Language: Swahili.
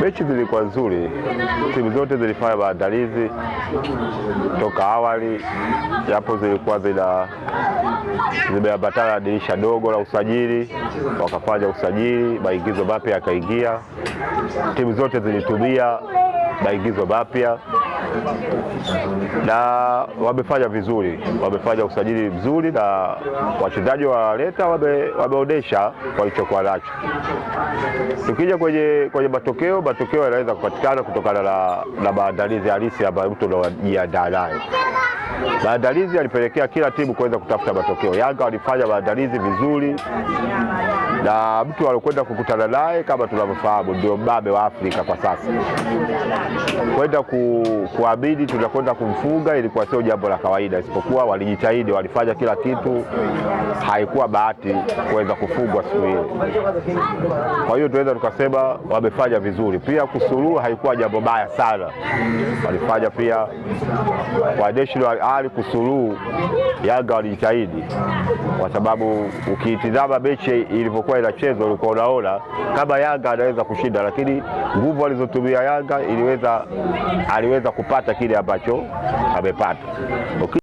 Mechi zilikuwa nzuri, timu zote zilifanya maandalizi toka awali, japo zilikuwa zimeambatana na dirisha dogo la usajili, wakafanya usajili, maingizo mapya yakaingia. Timu zote zilitumia maingizo mapya na wamefanya vizuri, wamefanya usajili mzuri na wachezaji waleta wameonesha walichokuwa nacho. Tukija kwenye matokeo yanaweza kupatikana kutokana na maandalizi halisi ambayo mtu anajiandaa nayo. Maandalizi yalipelekea kila timu kuweza kutafuta matokeo. Yanga walifanya maandalizi vizuri na mtu alikwenda kukutana naye kama tunavyofahamu ndio mbabe wa Afrika kwa sasa. Kwenda kuamini tunakwenda kumfunga ilikuwa sio jambo la kawaida, isipokuwa walijitahidi, walifanya kila kitu. Haikuwa bahati kuweza kufungwa siku ile. Kwa hiyo tunaweza tukasema wamefanya vizuri. Pia kusuluhu haikuwa jambo baya sana. Walifanya pia kwa National Ali kusuluhu, Yanga walijitahidi kwa sababu ukiitazama mechi ilivyokuwa inachezwa ulikuwa unaona kama Yanga anaweza kushinda, lakini nguvu alizotumia Yanga aliweza kupata kile ambacho amepata.